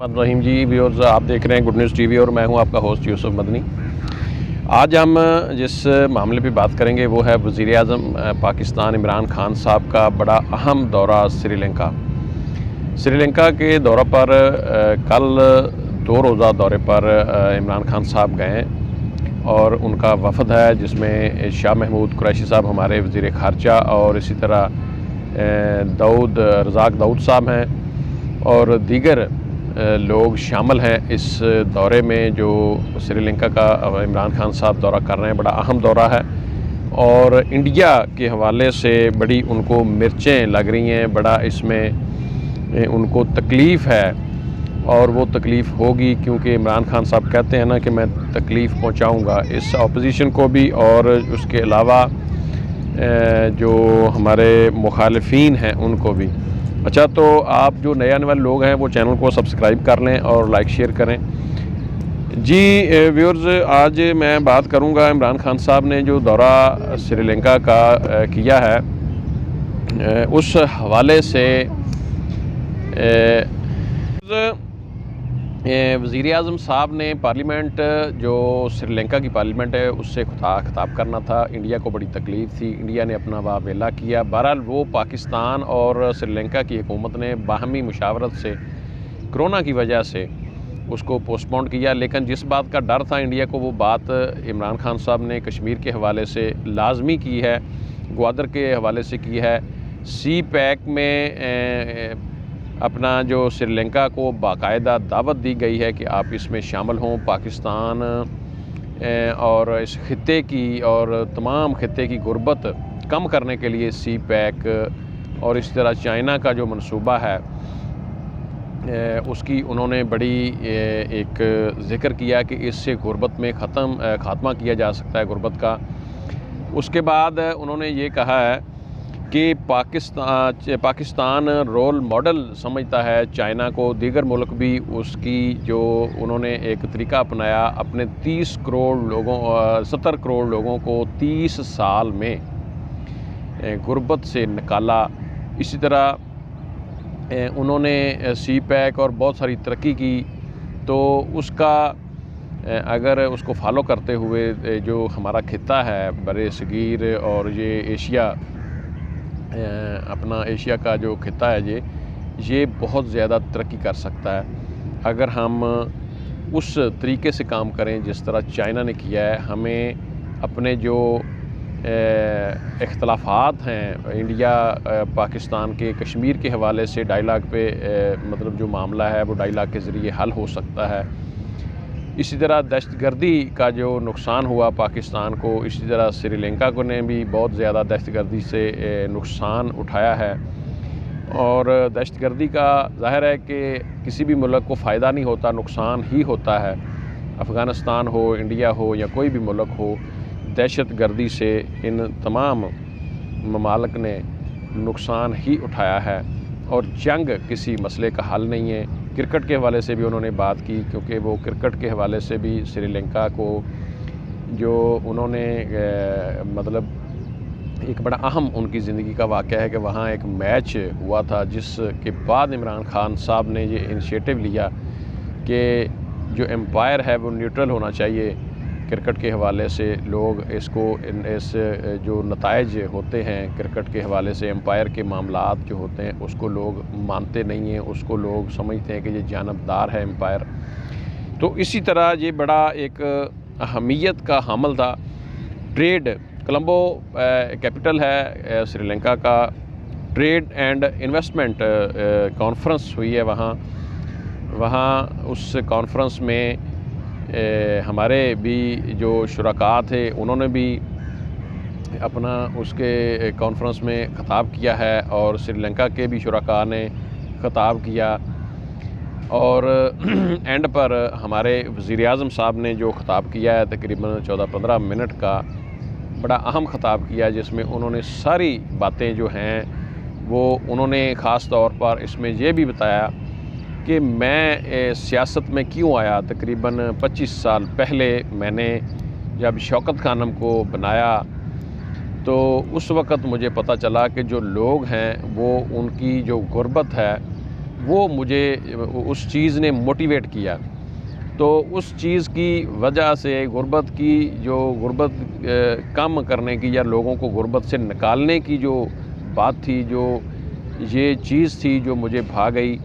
रहीम जी viewers, आप देख रहे हैं गुड न्यूज़ टीवी और मैं हूं आपका होस्ट यूसुफ मदनी। आज हम जिस मामले पे बात करेंगे वो है वज़ीर आज़म पाकिस्तान इमरान खान साहब का बड़ा अहम दौरा श्रीलंका के दौरे पर कल 2 रोज़ा दौरे पर इमरान खान साहब गए और उनका वफ़द है जिसमें शाह महमूद कुरैशी साहब हमारे वज़ीर ख़ारजा और इसी तरह रज़ाक दाऊद साहब हैं और दीगर लोग शामिल हैं इस दौरे में जो श्रीलंका का इमरान खान साहब दौरा कर रहे हैं। बड़ा अहम दौरा है और इंडिया के हवाले से बड़ी उनको मिर्चें लग रही हैं, बड़ा इसमें उनको तकलीफ़ है और वो तकलीफ़ होगी क्योंकि इमरान खान साहब कहते हैं ना कि मैं तकलीफ़ पहुंचाऊंगा इस अपोजिशन को भी और उसके अलावा जो हमारे मुखालिफिन हैं उनको भी। अच्छा, तो आप जो नए आने वाले लोग हैं वो चैनल को सब्सक्राइब कर लें और लाइक शेयर करें। जी व्यूअर्स, आज मैं बात करूंगा इमरान खान साहब ने जो दौरा श्रीलंका का किया है उस हवाले से वज़ीर आज़म साहब ने पार्लियामेंट जो श्रीलंका की पार्लियामेंट है उससे खिताब करना था। इंडिया को बड़ी तकलीफ़ थी, इंडिया ने अपना वावेला किया। बहरहाल वो पाकिस्तान और श्रीलंका की हुकूमत ने बाहमी मुशावरत से कोरोना की वजह से उसको पोस्टपोन किया, लेकिन जिस बात का डर था इंडिया को वो बात इमरान खान साहब ने कश्मीर के हवाले से लाजमी की है, ग्वादर के हवाले से की है। सी पैक में अपना जो श्रीलंका को बाकायदा दावत दी गई है कि आप इसमें शामिल हों। पाकिस्तान और इस खित्ते की और तमाम खित्ते की गुर्बत कम करने के लिए सी पैक और इस तरह चाइना का जो मंसूबा है उसकी उन्होंने बड़ी एक ज़िक्र किया कि इससे गुर्बत में ख़ात्मा किया जा सकता है गुर्बत का। उसके बाद उन्होंने ये कहा है कि पाकिस्तान रोल मॉडल समझता है चाइना को, दीगर मुल्क भी उसकी जो उन्होंने एक तरीका अपनाया अपने 70 करोड़ लोगों को 30 साल में गुर्बत से निकाला। इसी तरह उन्होंने सी पैक और बहुत सारी तरक्की की, तो उसका अगर उसको फॉलो करते हुए जो हमारा खित्ता है बरे सगीर और ये एशिया अपना एशिया का जो खित्ता है ये बहुत ज़्यादा तरक्की कर सकता है अगर हम उस तरीके से काम करें जिस तरह चाइना ने किया है। हमें अपने जो इख्तलाफात हैं इंडिया पाकिस्तान के कश्मीर के हवाले से डायलॉग पे मतलब जो मामला है वो डायलॉग के ज़रिए हल हो सकता है। इसी तरह दहशतगर्दी का जो नुकसान हुआ पाकिस्तान को, इसी तरह श्रीलंका को ने भी बहुत ज़्यादा दहशतगर्दी से नुकसान उठाया है और दहशतगर्दी का ज़ाहिर है कि किसी भी मुल्क को फ़ायदा नहीं होता, नुकसान ही होता है। अफ़गानिस्तान हो, इंडिया हो या कोई भी मुल्क हो, दहशतगर्दी से इन तमाम ममालिक ने नुकसान ही उठाया है और जंग किसी मसले का हल नहीं है। क्रिकेट के हवाले से भी उन्होंने बात की क्योंकि वो क्रिकेट के हवाले से भी श्रीलंका को जो उन्होंने मतलब एक बड़ा अहम उनकी ज़िंदगी का वाक़या है कि वहाँ एक मैच हुआ था जिसके बाद इमरान खान साहब ने ये इनिशिएटिव लिया कि जो एम्पायर है वो न्यूट्रल होना चाहिए। क्रिकेट के हवाले से लोग इसको इस जो नताइज होते हैं क्रिकेट के हवाले से एम्पायर के मामलात जो होते हैं उसको लोग मानते नहीं हैं, उसको लोग समझते हैं कि ये जानबदार है एम्पायर। तो इसी तरह ये बड़ा एक अहमियत का हामिल था। ट्रेड कोलंबो कैपिटल है श्रीलंका का, ट्रेड एंड इन्वेस्टमेंट कॉन्फ्रेंस हुई है वहाँ उस कॉन्फ्रेंस में हमारे भी जो शुरका थे उन्होंने भी अपना उसके कॉन्फ्रेंस में ख़िताब किया है और श्रीलंका के भी शुरका ने ख़िताब किया और एंड पर हमारे वज़ीर आज़म साहब ने जो ख़िताब किया है तकरीबन 14-15 मिनट का बड़ा अहम ख़िताब किया जिसमें उन्होंने सारी बातें जो हैं वो उन्होंने ख़ास तौर पर इसमें ये भी बताया कि मैं सियासत में क्यों आया। तकरीबन 25 साल पहले मैंने जब शौकत खानम को बनाया तो उस वक़्त मुझे पता चला कि जो लोग हैं वो उनकी जो गुर्बत है وہ مجھے اس چیز نے موٹیویٹ کیا. تو اس چیز کی وجہ سے غربت کم کرنے کی یا لوگوں کو غربت سے نکالنے کی جو بات تھی، جو یہ چیز تھی جو مجھے بھا گئی،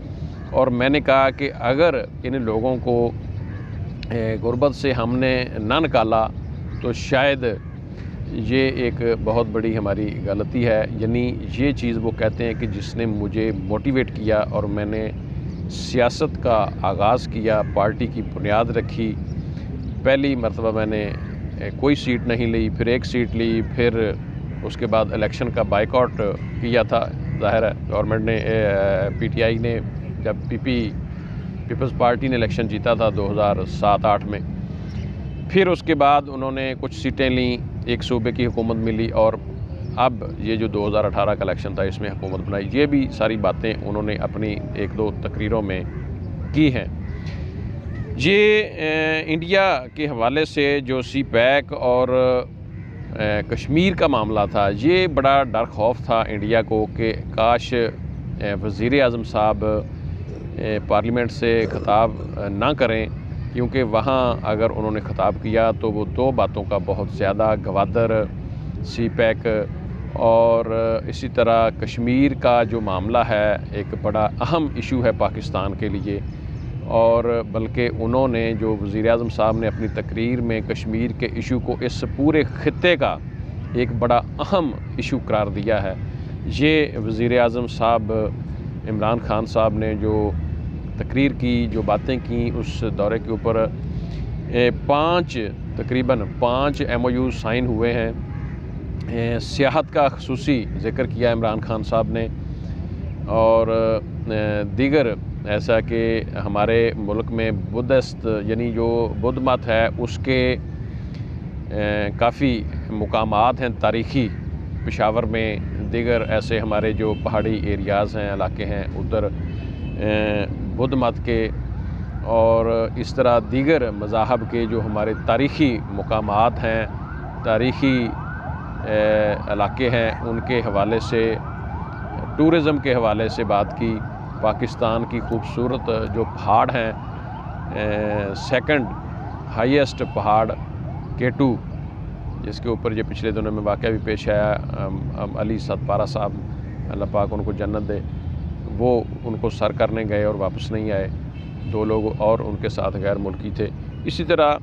اور میں نے کہا کہ اگر ان لوگوں کو غربت سے ہم نے نہ نکالا تو شاید یہ ایک بہت بڑی ہماری غلطی ہے. یعنی یہ چیز وہ کہتے ہیں کہ جس نے مجھے موٹیویٹ کیا اور میں نے سیاست کا آغاز کیا، پارٹی کی بنیاد رکھی. پہلی مرتبہ میں نے کوئی سیٹ نہیں لی، پھر ایک سیٹ لی، پھر اس کے بعد الیکشن کا بائیکاٹ کیا تھا. ظاہر ہے گورنمنٹ نے پی ٹی آئی نے جب پیپلز پارٹی نے الیکشن جیتا تھا 2007-8 میں، پھر اس کے بعد انہوں نے کچھ سیٹیں لیں، ایک صوبے کی حکومت ملی، اور اب یہ جو 2018 کا الیکشن تھا اس میں حکومت بنائی. یہ بھی ساری باتیں انہوں نے اپنی 1-2 تقریروں میں کی ہیں. یہ انڈیا کے حوالے سے جو سی پیک اور کشمیر کا معاملہ تھا، یہ بڑا ڈر خوف تھا انڈیا کو کہ کاش وزیر اعظم صاحب پارلیمنٹ سے خطاب نہ کریں، کیونکہ وہاں اگر انہوں نے خطاب کیا تو وہ 2 باتوں کا بہت زیادہ گوادر، سی پیک اور اسی طرح کشمیر کا جو معاملہ ہے ایک بڑا اہم ایشو ہے پاکستان کے لیے. اور بلکہ انہوں نے جو وزیر اعظم صاحب نے اپنی تقریر میں کشمیر کے ایشو کو اس پورے خطے کا ایک بڑا اہم ایشو قرار دیا ہے. یہ وزیر اعظم صاحب عمران خان صاحب نے جو تقریر کی، جو باتیں کی اس دورے کے اوپر، تقریباً 5 MOU سائن ہوئے ہیں. سیاحت کا خصوصی ذکر کیا عمران خان صاحب نے، اور دیگر ایسا کہ ہمارے ملک میں بدھسٹ یعنی جو بدھ مت ہے اس کے کافی مقامات ہیں تاریخی پشاور میں، دیگر ایسے ہمارے جو پہاڑی ایریاز ہیں، علاقے ہیں ادھر بدھ مت کے، اور اس طرح دیگر مذاہب کے جو ہمارے تاریخی مقامات ہیں، تاریخی علاقے ہیں، ان کے حوالے سے، ٹورزم کے حوالے سے بات کی. پاکستان کی خوبصورت جو پہاڑ ہیں، 2nd ہائیسٹ پہاڑ K2، جس کے اوپر یہ پچھلے دنوں میں واقعہ بھی پیش آیا، علی ستپارہ صاحب اللہ پاک ان کو جنت دے، وہ ان کو سر کرنے گئے اور واپس نہیں آئے. 2 لوگ اور ان کے ساتھ غیر ملکی تھے. اسی طرح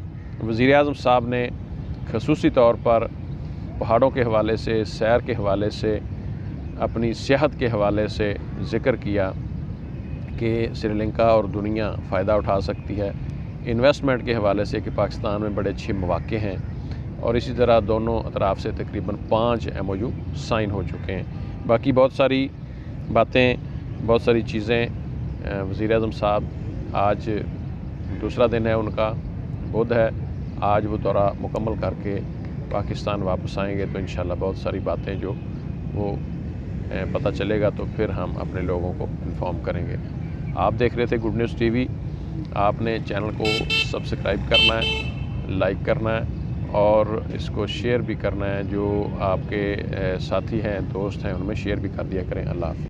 وزیر اعظم صاحب نے خصوصی طور پر پہاڑوں کے حوالے سے، سیر کے حوالے سے، اپنی صحت کے حوالے سے ذکر کیا کہ سری لنکا اور دنیا فائدہ اٹھا سکتی ہے. انویسٹمنٹ کے حوالے سے کہ پاکستان میں بڑے اچھے مواقع ہیں، اور اسی طرح دونوں اطراف سے تقریباً 5 MOU سائن ہو چکے ہیں. باقی بہت ساری باتیں، بہت ساری چیزیں. وزیر اعظم صاحب آج دوسرا دن ہے ان کا، بدھ ہے، آج وہ دورہ مکمل کر کے پاکستان واپس آئیں گے، تو انشاءاللہ بہت ساری باتیں جو وہ پتہ چلے گا تو پھر ہم اپنے لوگوں کو انفارم کریں گے. آپ دیکھ رہے تھے گڈ نیوز ٹی وی. آپ نے چینل کو سبسکرائب کرنا ہے، لائک کرنا ہے، اور اس کو شیئر بھی کرنا ہے. جو آپ کے ساتھی ہیں، دوست ہیں، ان میں شیئر بھی کر دیا کریں. اللہ حافظ.